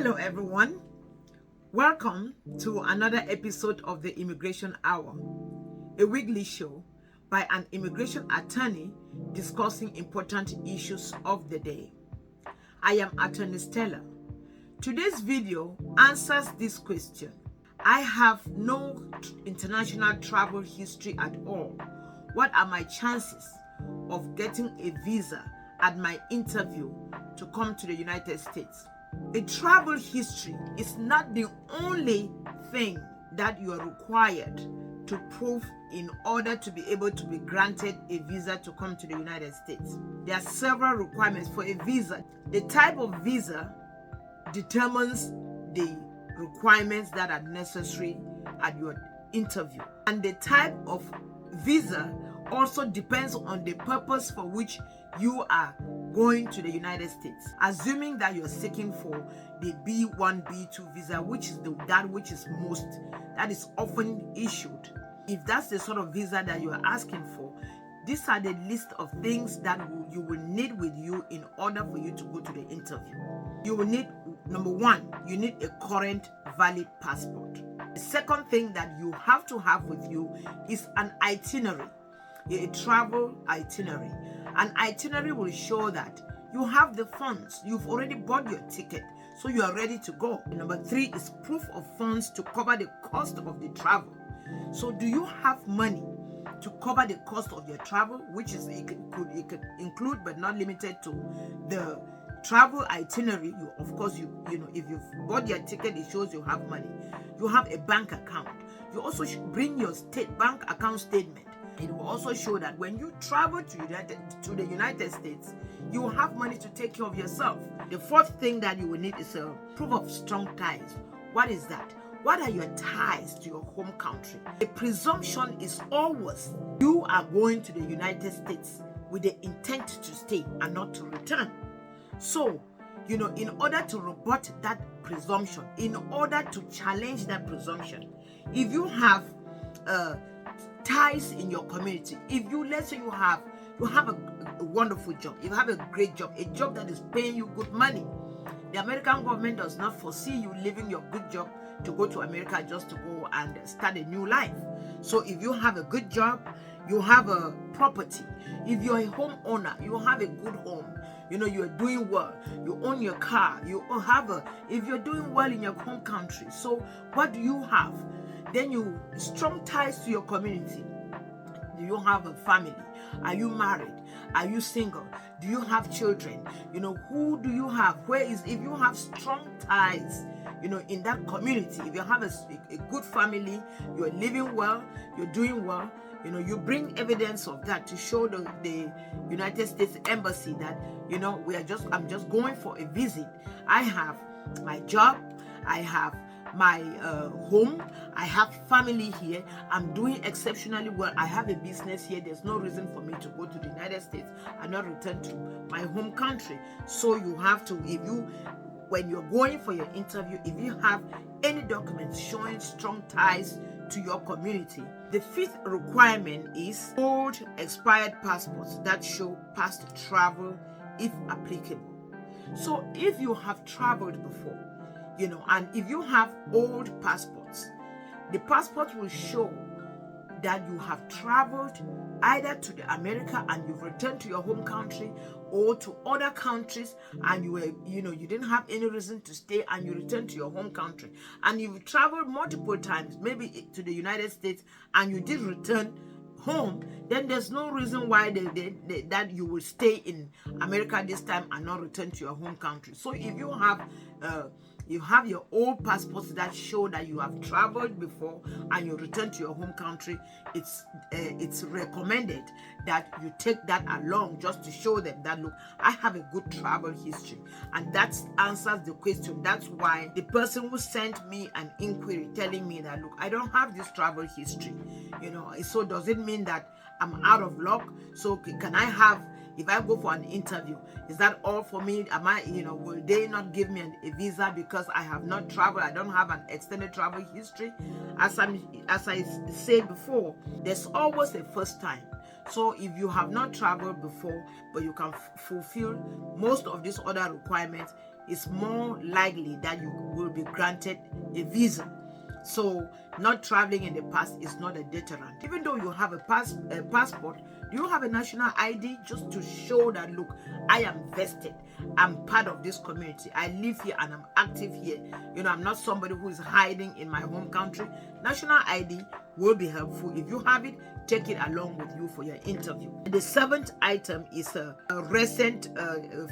Hello everyone, welcome to another episode of the Immigration Hour, a weekly show by an immigration attorney discussing important issues of the day. I am Attorney Stella. Today's video answers this question. I have no international travel history at all. What are my chances of getting a visa at my interview to come to the United States? A travel history is not the only thing that you are required to prove in order to be able to be granted a visa to come to the United States. There are several requirements for a visa. The type of visa determines the requirements that are necessary at your interview. And the type of visa also depends on the purpose for which you are going to the United States. Assuming that you're seeking for the B1, B2 visa, which is that is often issued. If that's the sort of visa that you are asking for, these are the list of things that you will need with you in order for you to go to the interview. You will need, number one, you need a current valid passport. The second thing that you have to have with you is an itinerary, a travel itinerary. An itinerary will show that you have the funds. You've already bought your ticket, so you are ready to go. Number three is proof of funds to cover the cost of the travel. So do you have money to cover the cost of your travel, which is it could include but not limited to the travel itinerary. If you've bought your ticket, it shows you have money. You have a bank account. You also should bring your bank account statement. It will also show that when you travel to the United States, you will have money to take care of yourself. The fourth thing that you will need is a proof of strong ties. What is that? What are your ties to your home country? The presumption is always you are going to the United States with the intent to stay and not to return. So, in order to rebut that presumption, in order to challenge that presumption, if you have ties in your community, let's say you have a wonderful job, you have a great job, a job that is paying you good money. The American government does not foresee you leaving your good job to go to America just to go and start a new life. So if you have a good job, you have a property. If you're a homeowner, you have a good home. You're doing well. You own your car. If you're doing well in your home country. So what do you have? Then you strong ties to your community. Do you have a family? Are you married? Are you single? Do you have children? Who do you have? If you have strong ties, in that community, if you have a good family, you're living well, you're doing well, you bring evidence of that to show the United States Embassy that, I'm just going for a visit. I have my job, I have my home, I have family here, I'm doing exceptionally well, I have a business here, there's no reason for me to go to the United States and not return to my home country. So you have to, when you're going for your interview, if you have any documents showing strong ties to your community. The fifth requirement is old expired passports that show past travel if applicable. So if you have traveled before, and if you have old passports, the passport will show that you have traveled either to the America and you've returned to your home country, or to other countries and you didn't have any reason to stay and you returned to your home country, and you've traveled multiple times, maybe to the United States, and you did return home, then there's no reason why that you will stay in America this time and not return to your home country. So if you have your old passports that show that you have traveled before and you return to your home country, it's recommended that you take that along just to show them that, look, I have a good travel history. And that answers the question. That's why the person who sent me an inquiry telling me that, look, I don't have this travel history, so does it mean that I'm out of luck? So can I have, if I go for an interview, is that all for me? Will they not give me a visa because I have not traveled? I don't have an extended travel history. As I said before, there's always a first time. So if you have not traveled before, but you can fulfill most of these other requirements, it's more likely that you will be granted a visa. So not traveling in the past is not a deterrent. Even though you have a passport, do you have a national ID just to show that, look, I am vested, I'm part of this community, I live here and I'm active here. I'm not somebody who is hiding in my home country. National ID will be helpful. If you have it, take it along with you for your interview. The seventh item is a recent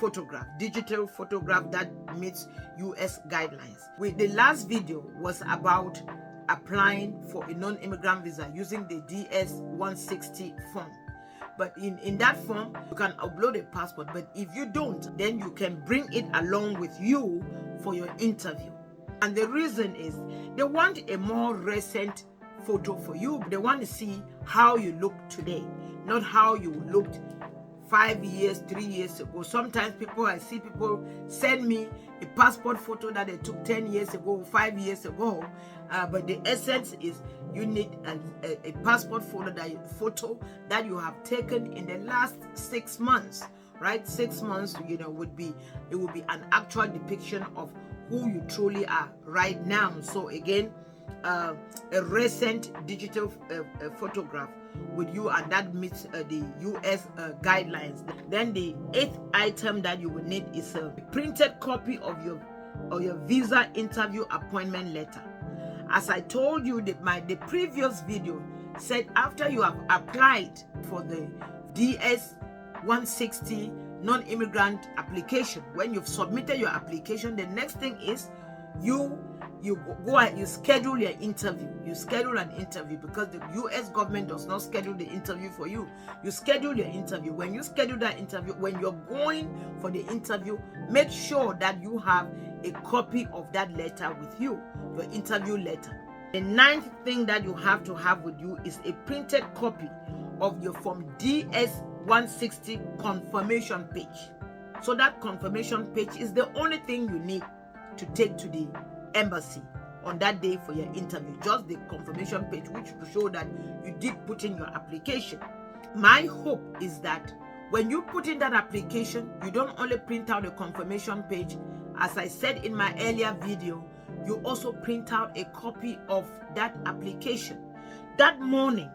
photograph, digital photograph that meets US guidelines. The last video was about applying for a non-immigrant visa using the DS-160 form. But in that form, you can upload a passport. But if you don't, then you can bring it along with you for your interview. And the reason is they want a more recent photo for you. They want to see how you look today, not how you looked 5 years, 3 years ago. Sometimes I see people send me a passport photo that they took 10 years ago, 5 years ago. But the essence is you need a passport photo that you have taken in the last 6 months, right? 6 months, would be an actual depiction of who you truly are right now. So again, a recent digital photograph with you, and that meets the US guidelines. Then the eighth item that you will need is a printed copy of your visa interview appointment letter. As I told you, the previous video said after you have applied for the DS-160 non-immigrant application, when you've submitted your application, the next thing is you go and you schedule your interview. You schedule an interview because the US government does not schedule the interview for you. You schedule your interview. When you schedule that interview, when you're going for the interview, make sure that you have a copy of that letter with you, your interview letter. The ninth thing that you have to have with you is a printed copy of your Form DS-160 confirmation page. So that confirmation page is the only thing you need to take to the embassy on that day for your interview. Just the confirmation page, which will show that you did put in your application. My hope is that when you put in that application, you don't only print out the confirmation page. As I said in my earlier video, you also print out a copy of that application. That morning,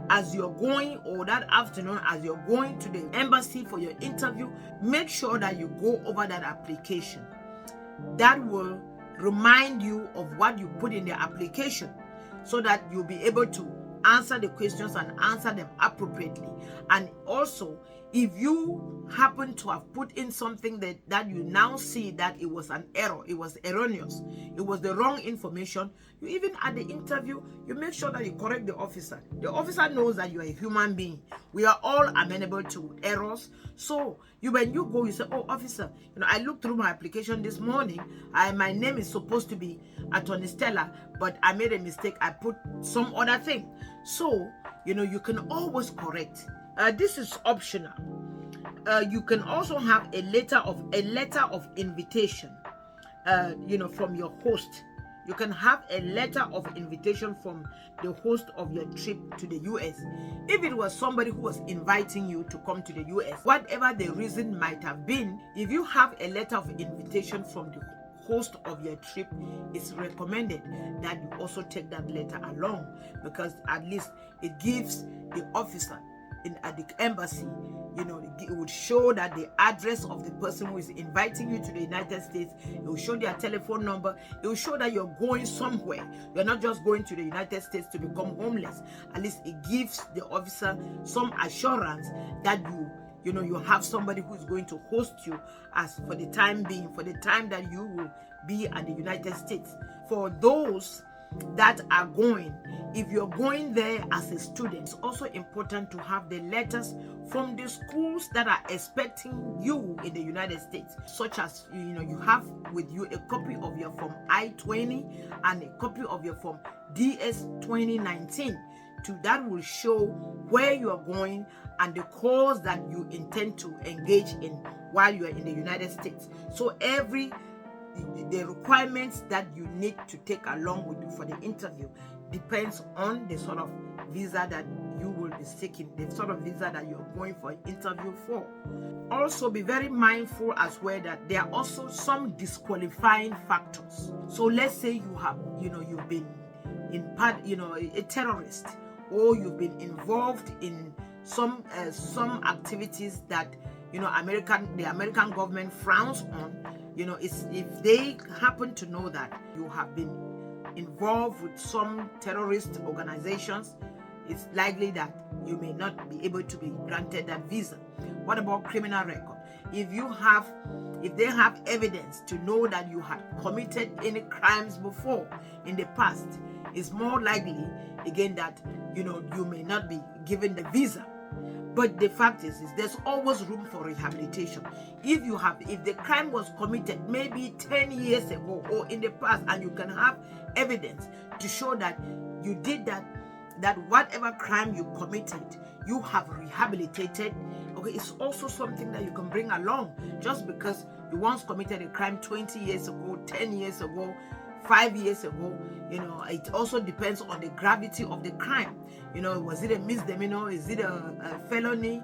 as you're going, or that afternoon as you're going to the embassy for your interview, make sure that you go over that application. That will remind you of what you put in the application, so that you'll be able to answer the questions and answer them appropriately. And also, if you happen to have put in something that you now see that it was an error, it was erroneous, it was the wrong information, you even at the interview, you make sure that you correct the officer. The officer knows that you are a human being. We are all amenable to errors. So when you go, you say, oh, officer, I looked through my application this morning. My name is supposed to be Attorney Stella, but I made a mistake. I put some other thing. So, you can always correct. This is optional. You can also have a letter of invitation, from your host. You can have a letter of invitation from the host of your trip to the US. If it was somebody who was inviting you to come to the US, whatever the reason might have been, if you have a letter of invitation from the host of your trip, it's recommended that you also take that letter along, because at least it gives the officer at the embassy, it would show that the address of the person who is inviting you to the United States. It will show their telephone number. It will show that you're going somewhere. You're not just going to the United States to become homeless. At least it gives the officer some assurance that you have somebody who is going to host you as for the time being, for the time that you will be at the United States. For those that are going, if you're going there as a student, it's also important to have the letters from the schools that are expecting you in the United States, such as you have with you a copy of your Form I-20 and a copy of your Form DS-2019. That will show where you are going and the course that you intend to engage in while you are in the United States. So the requirements that you need to take along with you for the interview depends on the sort of visa that you will be seeking, the sort of visa that you're going for an interview for. Also, be very mindful as well that there are also some disqualifying factors. So let's say you have, you've been a terrorist, or you've been involved in some activities that the American government frowns on. If they happen to know that you have been involved with some terrorist organizations, it's likely that you may not be able to be granted that visa. What about criminal record? If they have evidence to know that you had committed any crimes before in the past, it's more likely again that you may not be given the visa. But the fact is there's always room for rehabilitation. If the crime was committed maybe 10 years ago or in the past, and you can have evidence to show that you did that whatever crime you committed, you have rehabilitated, okay, it's also something that you can bring along. Just because you once committed a crime 20 years ago, 10 years ago, 5 years ago, it also depends on the gravity of the crime. Was it a misdemeanor? Is it a felony?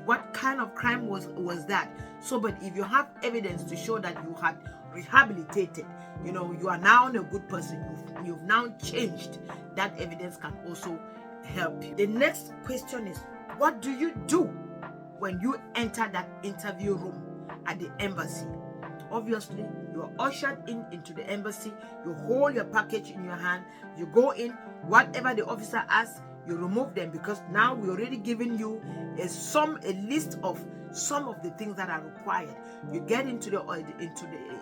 What kind of crime was that? So, but if you have evidence to show that you had rehabilitated, you are now a good person, you've now changed, that evidence can also help you. The next question is, what do you do when you enter that interview room at the embassy? Obviously, you are ushered into the embassy. You hold your package in your hand. You go in. Whatever the officer asks, you remove them, because now we're already giving you a list of some of the things that are required. You get into the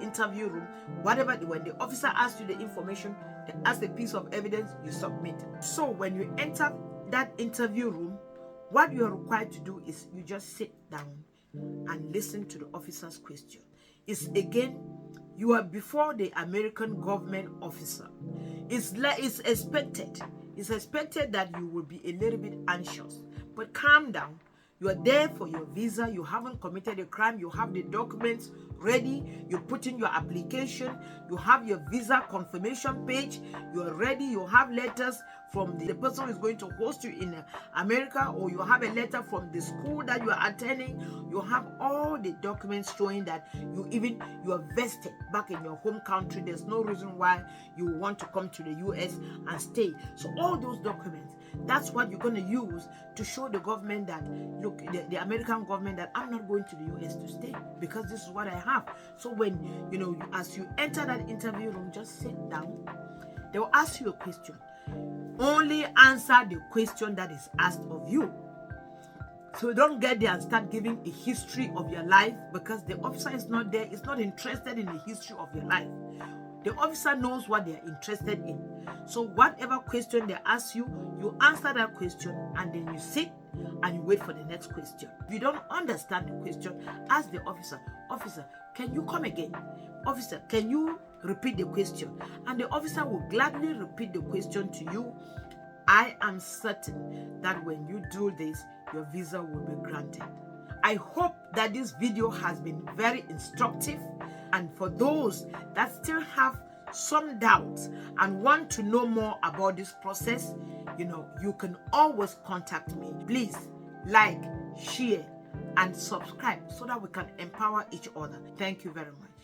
interview room. When the officer asks you the information, they ask a piece of evidence, you submit. So when you enter that interview room, what you are required to do is you just sit down and listen to the officer's question. You are before the American government officer. It's expected that you will be a little bit anxious, but calm down. You are there for your visa. You haven't committed a crime. You have the documents ready. You put in your application. You have your visa confirmation page. You are ready. You have letters from the person who is going to host you in America, or you have a letter from the school that you are attending. You have all the documents showing that you are vested back in your home country. There's no reason why you want to come to the US and stay. So all those documents, that's what you're going to use to show the government that, look, the American government, that I'm not going to the US to stay because this is what I have. So when, as you enter that interview room, just sit down. They will ask you a question. Only answer the question that is asked of you. So don't get there and start giving a history of your life, because the officer is not there. He's not interested in the history of your life. The officer knows what they are interested in. So whatever question they ask you, you answer that question, and then you sit and you wait for the next question. If you don't understand the question, ask the officer, "Officer, can you come again? Officer, can you repeat the question?" And the officer will gladly repeat the question to you. I am certain that when you do this, your visa will be granted. I hope that this video has been very instructive, and for those that still have some doubts and want to know more about this process, you can always contact me. Please like, share, and subscribe so that we can empower each other. Thank you very much.